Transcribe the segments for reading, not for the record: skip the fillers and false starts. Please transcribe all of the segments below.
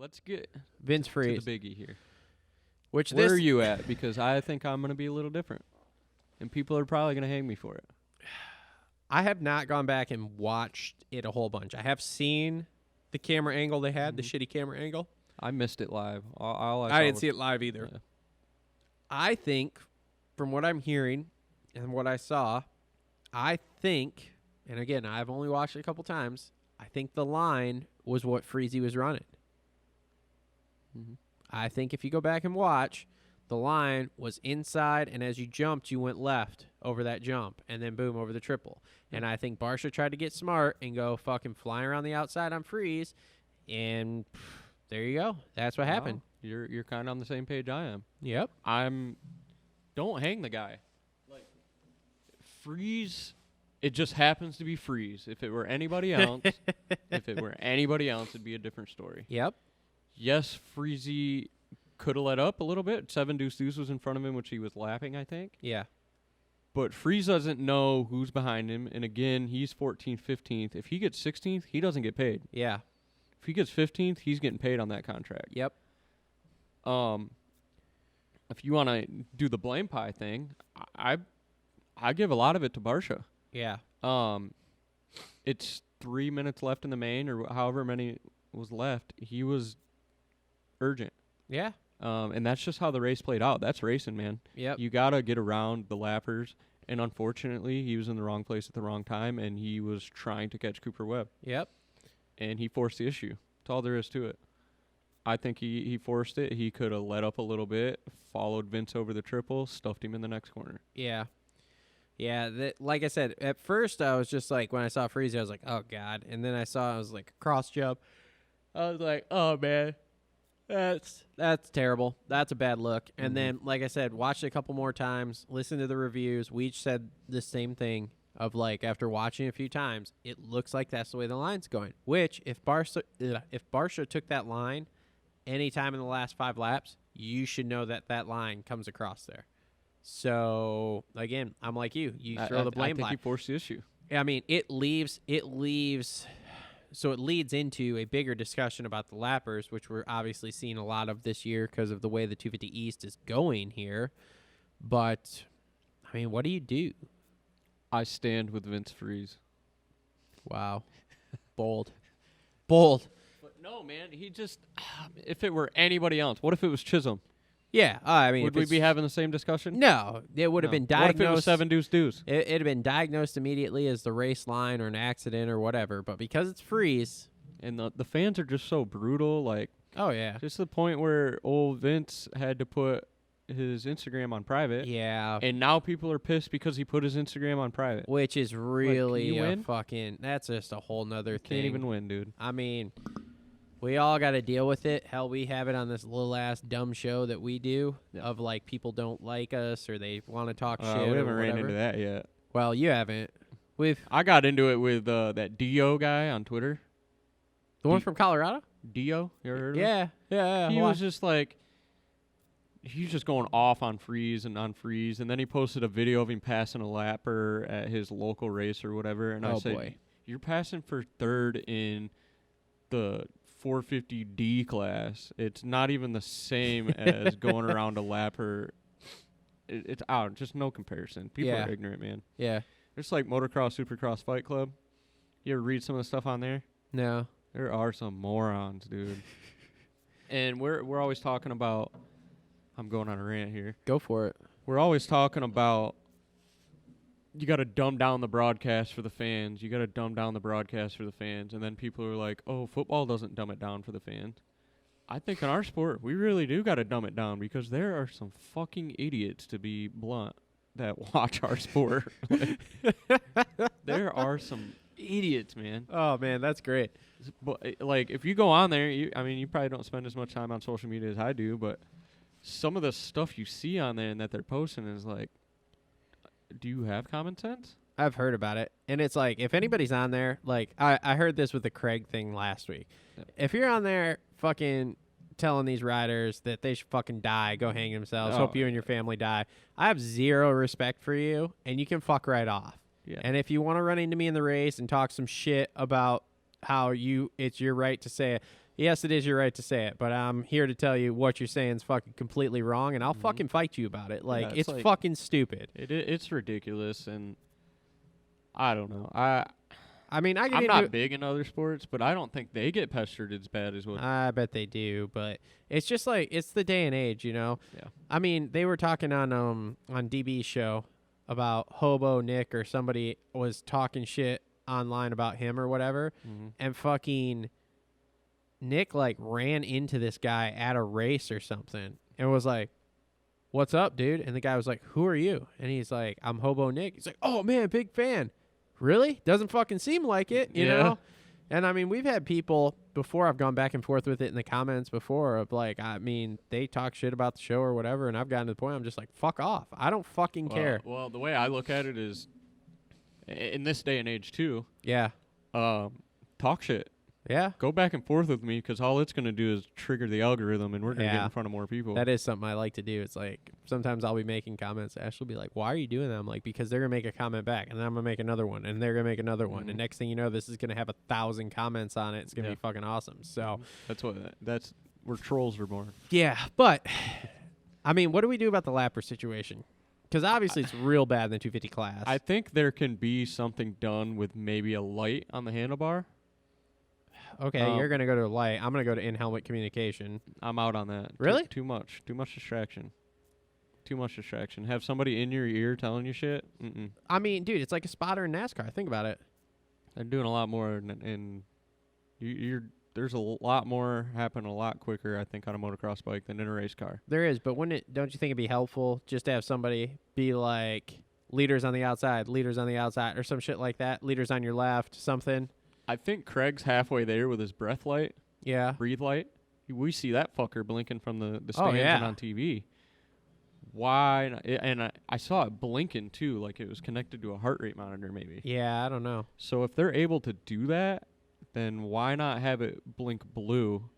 let's get Vince to Friese. the biggie here. Where are you at? Because I think I'm going to be a little different. And people are probably going to hang me for it. I have not gone back and watched it a whole bunch. I have seen the camera angle they had, the shitty camera angle. I missed it live. I didn't see it live either. Yeah. I think, from what I'm hearing and what I saw, I think, and again, I've only watched it a couple times, I think the line was what Friese was running. Mm-hmm. I think if you go back and watch, the line was inside, and as you jumped, you went left over that jump, and then boom, over the triple. And I think Barcia tried to get smart and go fucking flying around the outside on Friese, and there you go. That's what happened. You're kind of on the same page I am. Yep. Don't hang the guy. Like, Friese, it just happens to be Friese. If it were anybody else, it'd be a different story. Yep. Yes, Friese could have let up a little bit. 7 deuce was in front of him, which he was lapping, I think. Yeah. But Friese doesn't know who's behind him. And again, he's 14th, 15th. If he gets 16th, he doesn't get paid. Yeah. If he gets 15th, he's getting paid on that contract. Yep. If you want to do the blame pie thing, I give a lot of it to Barcia. Yeah. It's 3 minutes left in the main, or however many was left. He was urgent. Yeah. And that's just how the race played out. That's racing, man. Yep. You got to get around the lappers. And unfortunately, he was in the wrong place at the wrong time, and he was trying to catch Cooper Webb. Yep. And he forced the issue. That's all there is to it. I think he forced it. He could have let up a little bit, followed Vince over the triple, stuffed him in the next corner. Yeah. Yeah, like I said, at first I was just like, when I saw Friese, I was like, oh, God. And then I was like, cross jump. I was like, oh, man. That's terrible. That's a bad look. Mm-hmm. And then, like I said, watched it a couple more times, listened to the reviews. We each said the same thing of, like, after watching a few times, it looks like that's the way the line's going. Which, if Barcia took that line any time in the last 5 laps, you should know that line comes across there. So, again, I'm like you. You throw the blame. I think he forced the issue. I mean, it leads into a bigger discussion about the lappers, which we're obviously seeing a lot of this year because of the way the 250 East is going here. But, I mean, what do you do? I stand with Vince Friese. Wow. Bold. But no, man, he just, if it were anybody else, what if it was Chisholm? Yeah, I mean, would we be having the same discussion? No, it would have been diagnosed. What if it was 7 deuce? It'd have been diagnosed immediately as the race line or an accident or whatever. But because it's Friese, and the fans are just so brutal, like, oh yeah, just to the point where old Vince had to put his Instagram on private. Yeah, and now people are pissed because he put his Instagram on private, which is really like, that's just a whole nother thing. Can't even win, dude. I mean, we all got to deal with it. Hell, we have it on this little ass dumb show that we do of like people don't like us or they want to talk shit. We haven't ran into that yet. Well, you haven't. I got into it with that Dio guy on Twitter. The one from Colorado? Dio? You ever heard of him? Yeah. He was just like, he's just going off on Friese, and then he posted a video of him passing a lapper at his local race or whatever, and I said, boy. You're passing for third in the 450D class. It's not even the same as going around a lapper. It's out. Just no comparison. People are ignorant, man. Yeah. It's like Motocross, Supercross, Fight Club. You ever read some of the stuff on there? No. There are some morons, dude. And we're always talking about, I'm going on a rant here. Go for it. We're always talking about you got to dumb down the broadcast for the fans. And then people are like, oh, football doesn't dumb it down for the fans. I think in our sport, we really do got to dumb it down because there are some fucking idiots, to be blunt, that watch our sport. There are some idiots, man. Oh, man, that's great. But, like, if you go on there, you probably don't spend as much time on social media as I do, but some of the stuff you see on there and that they're posting is like, do you have common sense? I've heard about it. And it's like, if anybody's on there, like, I heard this with the Craig thing last week. Yeah. If you're on there fucking telling these riders that they should fucking die, go hang themselves, hope you and your family die, I have zero respect for you, and you can fuck right off. Yeah. And if you want to run into me in the race and talk some shit about how it's your right to say it, Yes, it is your right to say it, but I'm here to tell you what you're saying is fucking completely wrong, and I'll fucking fight you about it. Like, Yeah, it's like, fucking stupid. It's ridiculous, and I don't know. I mean, I get I'm into not big in other sports, but I don't think they get pestered as bad as what. I bet they do, but it's just like it's the day and age, you know. Yeah. I mean, they were talking on DB's show about Hobo Nick or somebody was talking shit online about him or whatever, and fucking Nick like ran into this guy at a race or something and was like, "What's up, dude?" And the guy was like, "Who are you?" And he's like, "I'm Hobo Nick." He's like, "Oh man, big fan." Really? Doesn't fucking seem like it, you know? And I mean, we've had people before, I've gone back and forth with it in the comments before of like, I mean, they talk shit about the show or whatever, and I've gotten to the point I'm just like, fuck off. I don't fucking care. Well, the way I look at it is, in this day and age too, Yeah. talk shit. Yeah. Go back and forth with me, because all it's going to do is trigger the algorithm, and we're going to get in front of more people. That is something I like to do. It's like sometimes I'll be making comments. Ash will be like, "Why are you doing that?" I'm like, "Because they're going to make a comment back, and then I'm going to make another one, and they're going to make another one. And next thing you know, this is going to have 1,000 comments on it. It's going to be fucking awesome." So that's where trolls are born. yeah, but I mean, what do we do about the lapper situation? Because obviously it's real bad in the 250 class. I think there can be something done with maybe a light on the handlebar. Okay, you're going to go to a light. I'm going to go to in-helmet communication. I'm out on that. Really? Too much distraction. Too much distraction. Have somebody in your ear telling you shit? I mean, dude, it's like a spotter in NASCAR. Think about it. They're doing a lot more, there's a lot more happening a lot quicker, I think, on a motocross bike than in a race car. There is, but don't you think it'd be helpful just to have somebody be like, leaders on the outside, or some shit like that, leaders on your left, something? I think Craig's halfway there with his breath light. Yeah. Breathe light. We see that fucker blinking from the stands and on TV. Why? And I saw it blinking too, like it was connected to a heart rate monitor maybe. Yeah, I don't know. So if they're able to do that, then why not have it blink blue?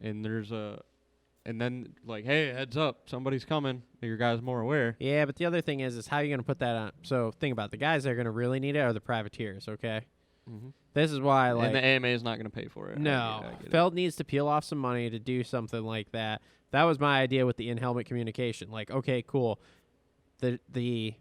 And then like, hey, heads up, somebody's coming. Your guy's more aware. Yeah, but the other thing is how are you going to put that on? So think about it. The guys that are going to really need it are the privateers, okay? This is why, like, and the AMA is not going to pay for it. No, I get Feld needs to peel off some money to do something like that. That was my idea with the in-helmet communication. Like, okay, cool. The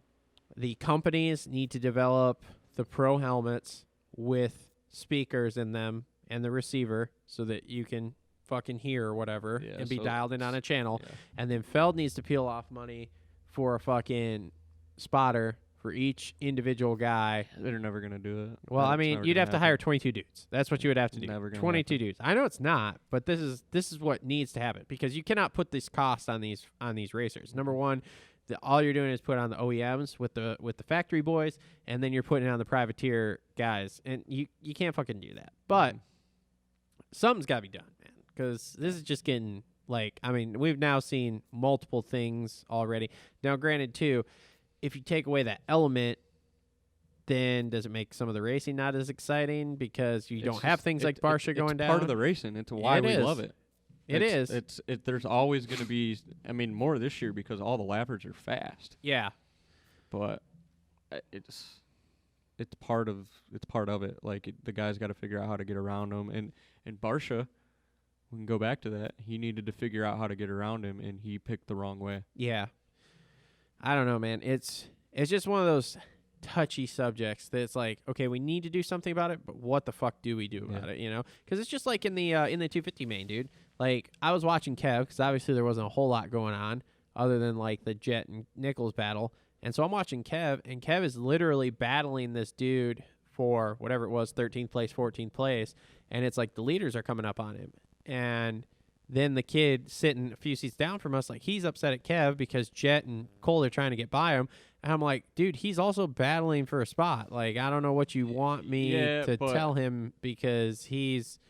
companies need to develop the pro helmets with speakers in them and the receiver so that you can fucking hear or whatever and be dialed in on a channel. Yeah. And then Feld needs to peel off money for a fucking spotter for each individual guy. They're never going to do it. Well, I mean, you'd have to hire 22 dudes. That's what you would have to do. Never gonna 22 dudes. I know it's not, but this is what needs to happen because you cannot put this cost on these racers. Number one, all you're doing is put on the OEMs with the factory boys, and then you're putting it on the privateer guys, and you can't fucking do that. But something's got to be done, man, because this is just getting like, I mean, we've now seen multiple things already. Now, granted, too, if you take away that element, then does it make some of the racing not as exciting because you don't have things like Barcia going down? It's part of the racing. It's why we love it. It is. There's always going to be, I mean, more this year because all the lappers are fast. Yeah. But it's part of it. Like the guys got to figure out how to get around them. And Barcia, we can go back to that. He needed to figure out how to get around him, and he picked the wrong way. Yeah. I don't know, man. It's just one of those touchy subjects that it's like, okay, we need to do something about it, but what the fuck do we do about it, you know? Because it's just like in the 250 main, dude. Like, I was watching Kev, because obviously there wasn't a whole lot going on other than, like, the Jet and Nichols battle. And so I'm watching Kev, and Kev is literally battling this dude for whatever it was, 13th place, 14th place, and it's like the leaders are coming up on him. And then the kid sitting a few seats down from us, like, he's upset at Kev because Jet and Cole are trying to get by him. And I'm like, dude, he's also battling for a spot. Like, I don't know what you want me to tell him because he's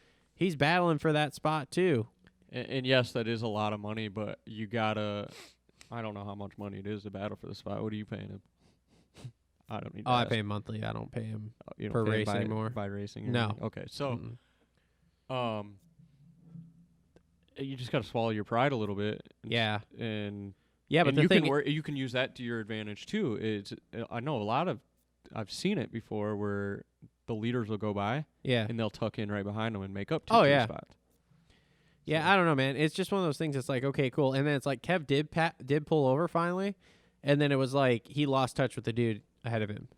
battling for that spot too. And yes, that is a lot of money, but you gotta, I don't know how much money it is to battle for the spot. What are you paying him? I don't need to I pay him monthly. I don't pay him you per don't pay race anymore. By racing? No. Anything? Okay, so, you just gotta swallow your pride a little bit. Yeah. But the thing you can use that to your advantage too. I know I've seen it before where the leaders will go by, and they'll tuck in right behind them and make up two spots. Yeah, So- I don't know, man. It's just one of those things. It's like, okay, cool. And then it's like Kev did pull over finally, and then it was like he lost touch with the dude ahead of him.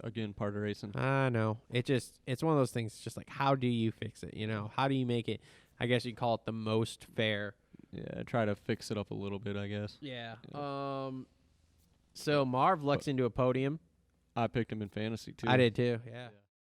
Again, part of racing. I know. It's one of those things. It's just like, how do you fix it? You know, how do you make it? I guess you call it the most fair. Yeah, try to fix it up a little bit, I guess. Yeah. So Marv lucks into a podium. I picked him in fantasy too. I did too. Yeah.